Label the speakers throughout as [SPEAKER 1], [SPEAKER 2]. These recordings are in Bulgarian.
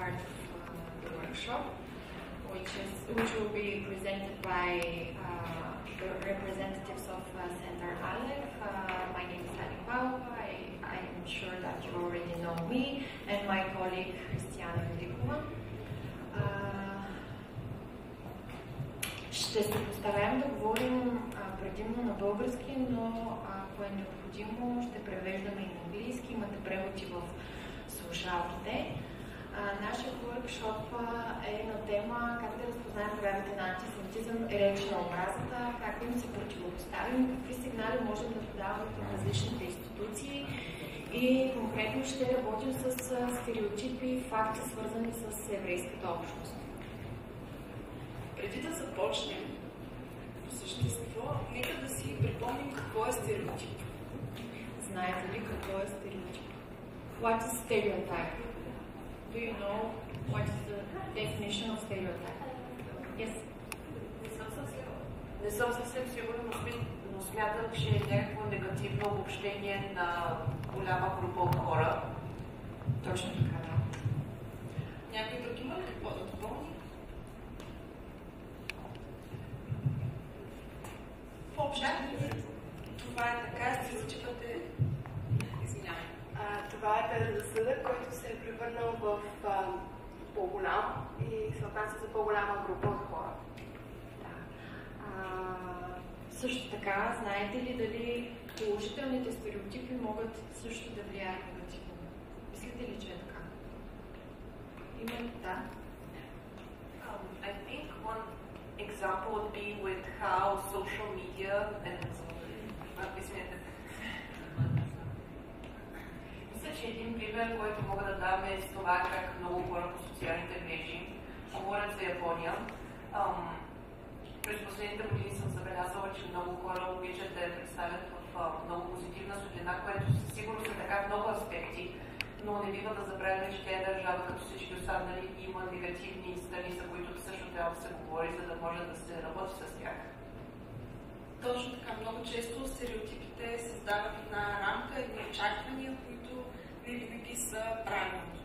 [SPEAKER 1] part of the workshop, which will be presented by the representatives of Center Aleph. My name is Ali Paupa. I'm sure that you already know me, and my colleague Християна Великова. Ще се постараем да говорим предимно на български, но ако е необходимо, ще превеждаме и на английски. Имате преводи в слушалките. Нашият workshop е на тема как да разпознаем проявите на антисемитизъм и реч на омразата, как да им се противопоставим, какви сигнали можем да подаваме към различните институции и конкретно ще работим с стереотипи и факти, свързани с еврейската общност.
[SPEAKER 2] Преди да започнем по същество, нека да си припомним какво е стереотип.
[SPEAKER 1] Знаете ли какво е стереотип? What is stereotype? Do you know what is the definition of stereotype? Yes.
[SPEAKER 2] Не съм съвсем сигурна, но смятам, че е някакво негативно обобщение на голяма група от хора.
[SPEAKER 1] Точно така, да.
[SPEAKER 2] Някой друг има ли какво да допълни? Въобще, това е така, стереотипът е... Извинявай.
[SPEAKER 3] Това е предразсъдък, който се е превърнал в по-голям и се отнася за по-голяма група от хора.
[SPEAKER 1] Също така, знаете ли дали положителните стереотипи могат също да влияят негативно? Мислите ли, че е така? Има ли? Да.
[SPEAKER 2] I think one example would be with how social media and мисля, че един пример, който мога да дам е с това как много хора по социалните мрежи говорят за Япония. През последните години съм забелязала, че много хора обичат да я представят в много позитивна светлина, което със сигурност е така в много аспекти, но не бива да забравяме, че тя е държава като всички останали и има негативни страни, за които също трябва да се говори, за да може да се работи с тях.
[SPEAKER 4] Точно така. Много често стереотипите създават една рамка, едни очаквания, които не винаги са правилни.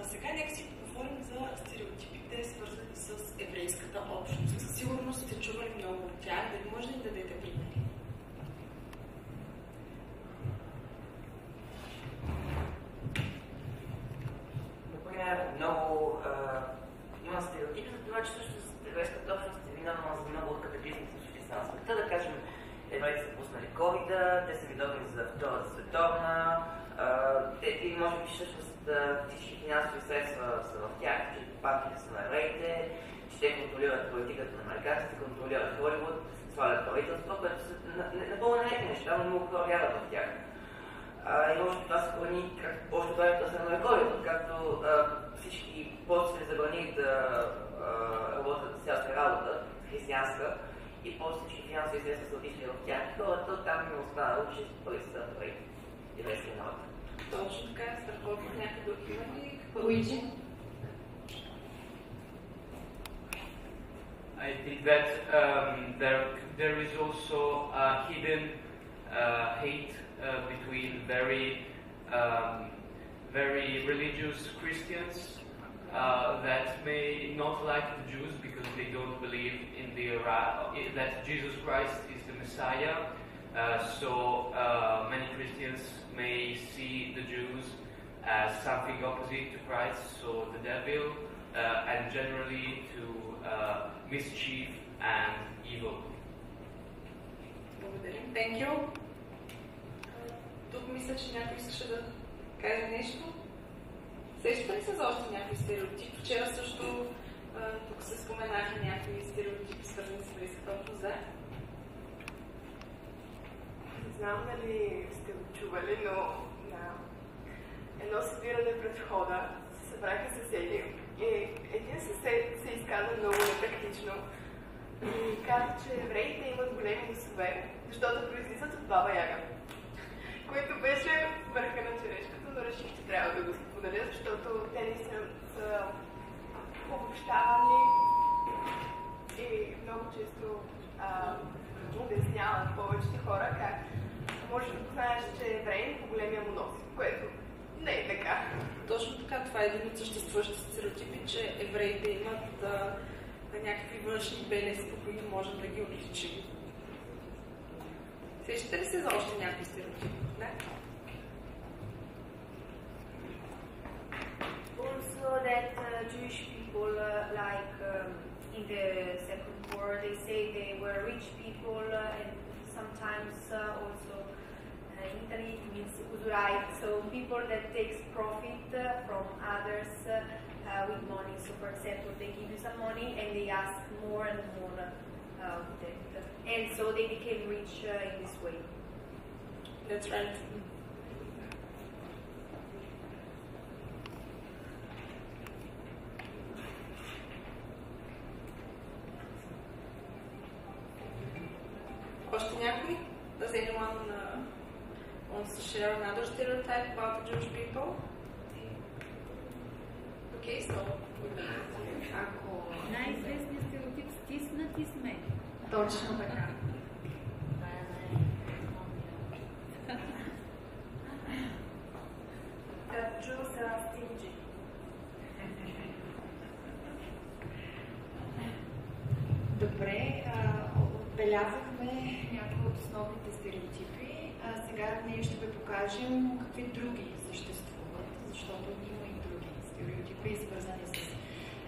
[SPEAKER 4] Сега нека си поговорим за стереотипите, свързани с еврейската общност. Със сигурност сте чували много от тях. Дали може да ни дадете примери?
[SPEAKER 5] Например, много има стереотипи за това, че също еврейската общност е виновна за много от катаклизмите в християнството. Да кажем, евреите са пуснали ковида, те са виновни за Втората световна, и може би всъщност всички финансови средства са в тях, че банките са на евреите, че те контролират политиката на американците, контролират Холивуд, свалят правителство, което са напълно неясни неща, но много хора вярват в тях. И може би това се корени още времето на Средновековието, както всички постове забранили да работят с селска работа, християнска, и после всички финансови средства са отишли в тях. Хората там не останало, че пари са пари. Еврейския народ.
[SPEAKER 4] Точно така, страхотно някъде друг има ли?
[SPEAKER 1] Луиджи?
[SPEAKER 6] I think that there is also a hidden hate between very religious Christians that may not like the Jews because they don't believe in that Jesus Christ is the Messiah. So many Christians may see the Jews as something opposite to Christ, so the devil, and generally to mischief and evil.
[SPEAKER 4] Благодарим. Thank you. Тук мисля, че някой искаше да каже нещо. Сещате ли се за още някой стереотип? Вчера също тук се споменаха някои стереотипи, свързани с еврейската общност.
[SPEAKER 3] Не знам дали сте го чували, но на едно събиране пред входа се събраха съседи. И един съсед се изказа много непрактично и каза, че евреите имат големи носове, защото произлизат от Баба Яга. Което беше върха на черешката, но реших, че трябва да го споделя, защото те наистина са обобщавани и много често обясняват повечето хора как може да познаеш, че е евреин по големия му нос, което не е така.
[SPEAKER 4] точно така. Това е един от съществуващите стереотипи, че евреите имат някакви външни белези, по които можем да ги отличим. Сещате ли се за още някакви стереотипи? Да?
[SPEAKER 7] Also that Jewish people, in the Second War, they say they were rich people, and sometimes also in Italy it means usurai, so people that takes profit from others with money. So for example, they give you some money and they ask more and more of that. And so they became rich in this way.
[SPEAKER 4] That's right. Още някой? Does anyone wants to share another stereotype about the Jewish people? Okay, so
[SPEAKER 1] Ако
[SPEAKER 8] Най-известният стереотип стиснати сме.
[SPEAKER 1] точно така.
[SPEAKER 7] That Jews are stingy.
[SPEAKER 1] Добре, отбелязахме някои от основните стереотипи. Сега ние ще ви покажем какви други съществуват, защото има и други стереотипи, свързани с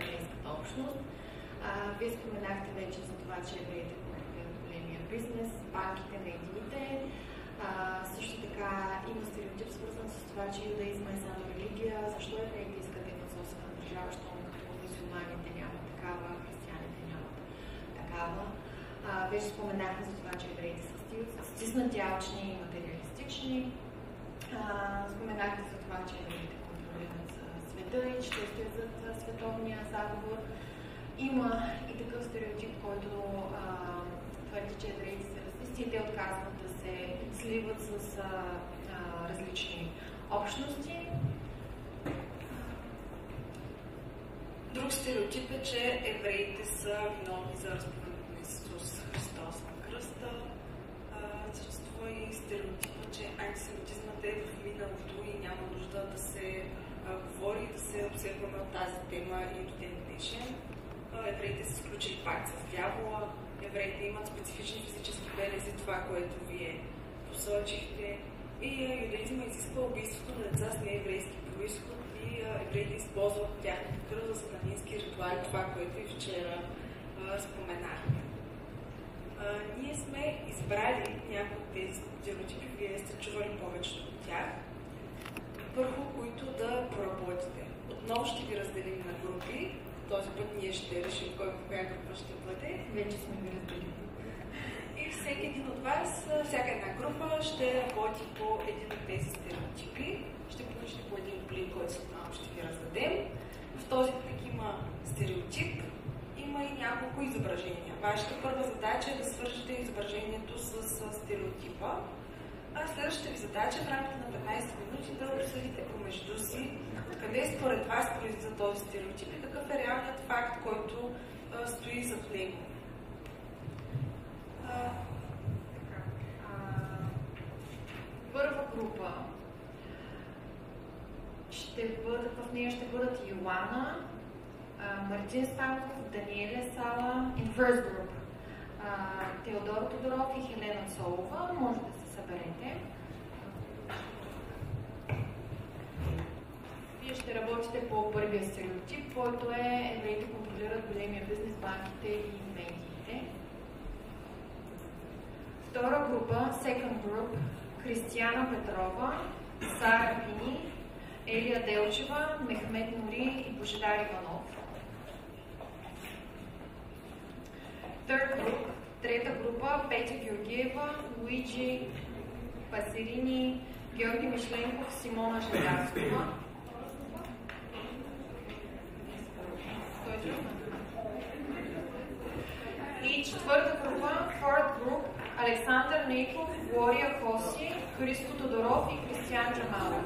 [SPEAKER 1] еврейската общност. Вие споменахте вече за това, че евреите контролират големия бизнес, банките, медиите. Също така има стереотип, свързан с това, че юдаизма е само религия. Защо евреите искат да имат собствена държава, защото като мюсюлманите нямат такава, християните нямат такава. Вече споменахме за това, че евреите са стиснати, алчни и материалистични. Споменахте за това, че евреите контролират света и че те стоят зад световния заговор. Има и такъв стереотип, който твърди, че евреите са расисти и те отказват да се сливат с различни общности.
[SPEAKER 4] друг стереотип е, че евреите са виновни за разпъването на Исус Христос на кръста. Съществува и стереотипа, че антисемитизмът е в миналото и няма нужда да се говори и да се обсебваме от тази тема и до ден днешен. Евреите са сключили пакт с дявола, евреите имат специфични физически белези, това, което вие посочихте. И юдаизма изисква убийството на деца с нееврейски произход и евреите използват тяхната кръв за сатанински ритуали, това, което и вчера споменахме. Ние сме избрали някои от тези стереотипи, вие сте чували повечето от тях, върху които да поработите. Отново ще ги разделим на групи. Този път ние ще решим кой по коя група ще бъде.
[SPEAKER 1] Вече сме ги разделили.
[SPEAKER 4] И всеки един от вас, всяка една група ще работи по един от тези стереотипи. Ще получите по един плик, който след малко ще ви раздадем. В този плик има стереотип, има и няколко изображения. Вашата първа задача е да свържете изображението с стереотипа. А следващата ви задача е в рамките на 15 минути да обсъдите помежду си откъде според вас произлиза този стереотип и какъв е реалният факт, който стои зад него.
[SPEAKER 1] Първа група в нея ще бъдат Йоанна, Мартин Станков, Даниеля Сала и First Group. Теодор Тодоров и Хелена Цолова. Може да се съберете. Вие ще работите по първия стереотип, който е евреите контролират големия бизнес, банките и медиите. Втора група, Second Group, Кристияна Петрова, Сара Пини, Елия Делчева, Мехмед Нури и Божидар Иванов. Third Group, трета група, Петя Георгиева, Луиджи Пасерини, Георги Мишленков, Симона Жедарскова. И четвърта група, Fourth Group, Александър Нейков, Глория Коси, Христо Тодоров и Кристиян Джамалов.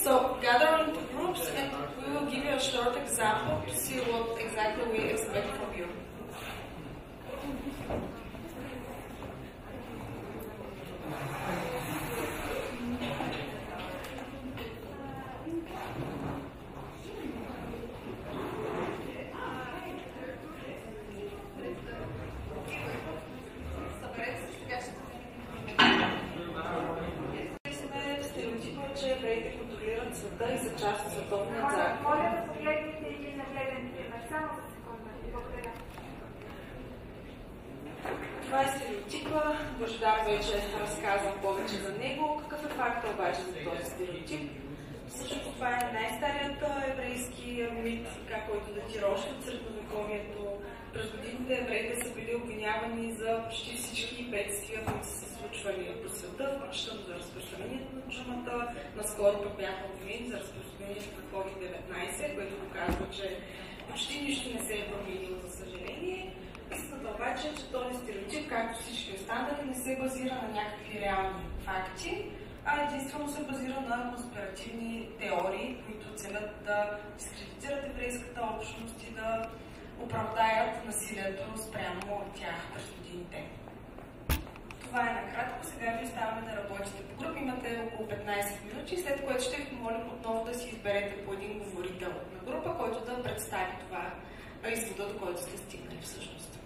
[SPEAKER 4] So, gather into groups and we will give you a short example to see what exactly we Божидар вече разказвам повече за него. Какъв е факта обаче за този стереотип? Всъщност това е най-старият еврейски мит, който датира още от средновековието. През годините евреите са били обвинявани за почти всички бедствия, които са се случвали по света, включително за разпространението на чумата. Наскоро пък бяха обвинени за разпространението на COVID-19, което доказва, че почти нищо не се е променило, за съжаление. Истината обаче е, че този стереотип, както всички останали, не се базира на някакви реални факти, а единствено се базира на конспиративни теории, които целят да дискредитират еврейската общност и да оправдаят насилието спрямо от тях през годините. Това е накратко. Сега ви оставаме да работите по групи. Имате около 15 минути, след което ще ви помолим отново да си изберете по един говорител на група, който да представи това извода, до който сте стигнали всъщност.